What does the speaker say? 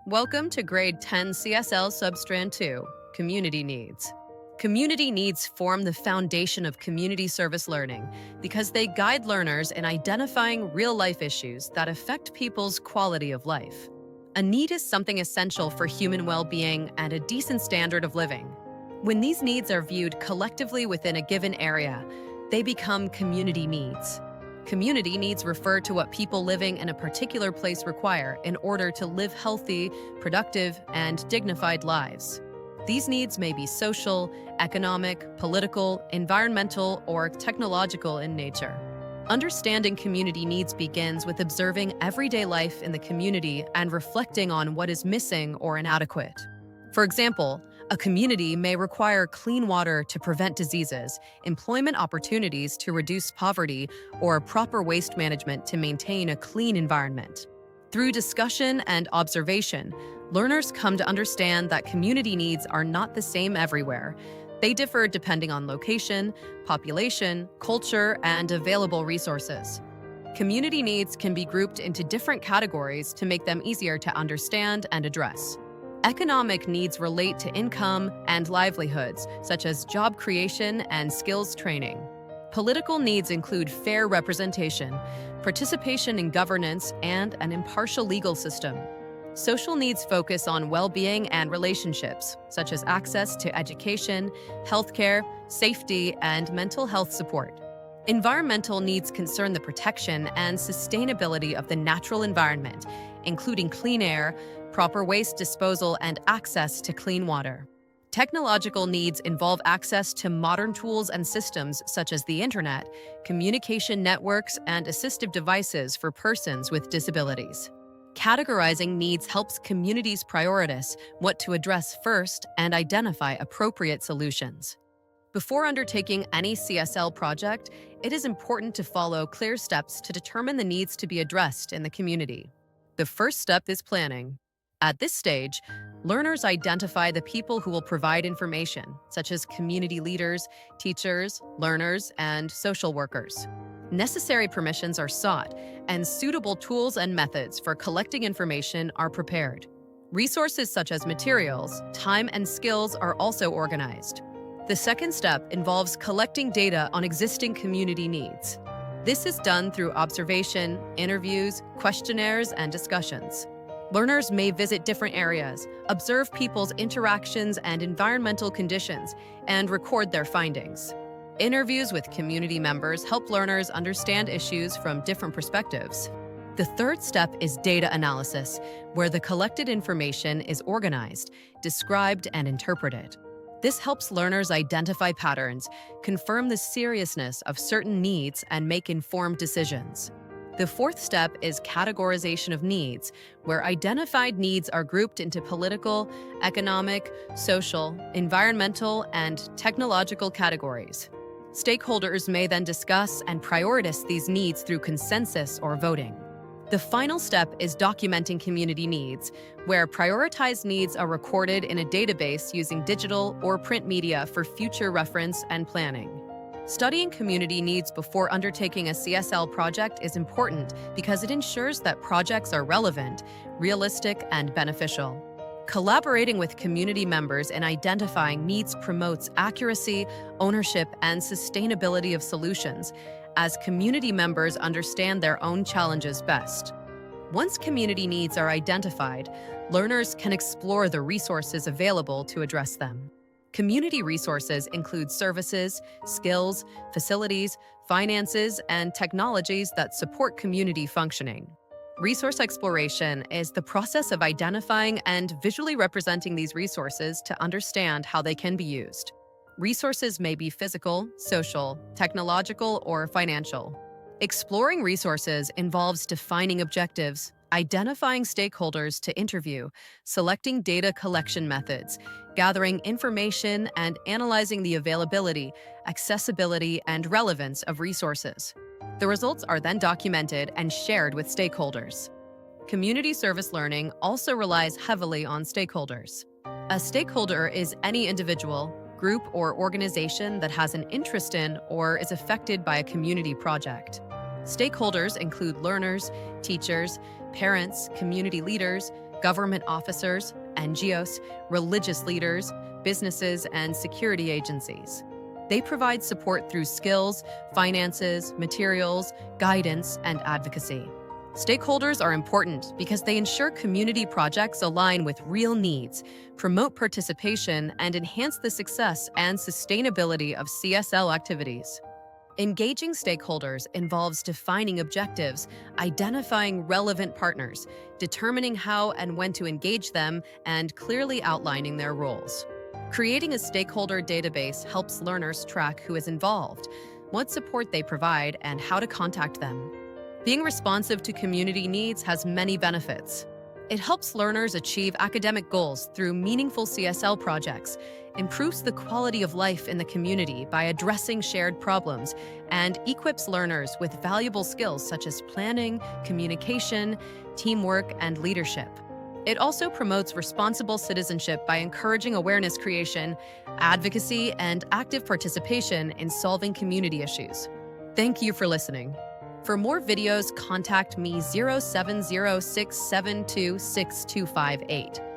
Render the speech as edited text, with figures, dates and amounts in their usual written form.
Welcome to Grade 10 CSL Substrand 2, Community Needs. Community needs form the foundation of community service learning because they guide learners in identifying real-life issues that affect people's quality of life. A need is something essential for human well-being and a decent standard of living. When these needs are viewed collectively within a given area, they become community needs. Community needs refer to what people living in a particular place require in order to live healthy, productive, and dignified lives. These needs may be social, economic, political, environmental, or technological in nature. Understanding community needs begins with observing everyday life in the community and reflecting on what is missing or inadequate. For example, a community may require clean water to prevent diseases, employment opportunities to reduce poverty, or proper waste management to maintain a clean environment. Through discussion and observation, learners come to understand that community needs are not the same everywhere. They differ depending on location, population, culture, and available resources. Community needs can be grouped into different categories to make them easier to understand and address. Economic needs relate to income and livelihoods, such as job creation and skills training. Political needs include fair representation, participation in governance, and an impartial legal system. Social needs focus on well-being and relationships, such as access to education, healthcare, safety, and mental health support. Environmental needs concern the protection and sustainability of the natural environment, including clean air, proper waste disposal, and access to clean water. Technological needs involve access to modern tools and systems such as the internet, communication networks, and assistive devices for persons with disabilities. Categorizing needs helps communities prioritize what to address first and identify appropriate solutions. Before undertaking any CSL project, it is important to follow clear steps to determine the needs to be addressed in the community. The first step is planning. At this stage, learners identify the people who will provide information, such as community leaders, teachers, learners, and social workers. Necessary permissions are sought, and suitable tools and methods for collecting information are prepared. Resources such as materials, time, and skills are also organized. The second step involves collecting data on existing community needs. This is done through observation, interviews, questionnaires, and discussions. Learners may visit different areas, observe people's interactions and environmental conditions, and record their findings. Interviews with community members help learners understand issues from different perspectives. The third step is data analysis, where the collected information is organized, described, and interpreted. This helps learners identify patterns, confirm the seriousness of certain needs, and make informed decisions. The fourth step is categorization of needs, where identified needs are grouped into political, economic, social, environmental, and technological categories. Stakeholders may then discuss and prioritize these needs through consensus or voting. The final step is documenting community needs, where prioritized needs are recorded in a database using digital or print media for future reference and planning. Studying community needs before undertaking a CSL project is important because it ensures that projects are relevant, realistic, and beneficial. Collaborating with community members in identifying needs promotes accuracy, ownership, and sustainability of solutions, as community members understand their own challenges best. Once community needs are identified, learners can explore the resources available to address them. Community resources include services, skills, facilities, finances, and technologies that support community functioning. Resource exploration is the process of identifying and visually representing these resources to understand how they can be used. Resources may be physical, social, technological, or financial. Exploring resources involves defining objectives, identifying stakeholders to interview, selecting data collection methods, gathering information, and analyzing the availability, accessibility, and relevance of resources. The results are then documented and shared with stakeholders. Community service learning also relies heavily on stakeholders. A stakeholder is any individual, group, or organization that has an interest in or is affected by a community project. Stakeholders include learners, teachers, parents, community leaders, government officers, NGOs, religious leaders, businesses, and security agencies. They provide support through skills, finances, materials, guidance, and advocacy. Stakeholders are important because they ensure community projects align with real needs, promote participation, and enhance the success and sustainability of CSL activities. Engaging stakeholders involves defining objectives, identifying relevant partners, determining how and when to engage them, and clearly outlining their roles. Creating a stakeholder database helps learners track who is involved, what support they provide, and how to contact them. Being responsive to community needs has many benefits. It helps learners achieve academic goals through meaningful CSL projects, improves the quality of life in the community by addressing shared problems, and equips learners with valuable skills such as planning, communication, teamwork, and leadership. It also promotes responsible citizenship by encouraging awareness creation, advocacy, and active participation in solving community issues. Thank you for listening. For more videos, contact me 0706726258.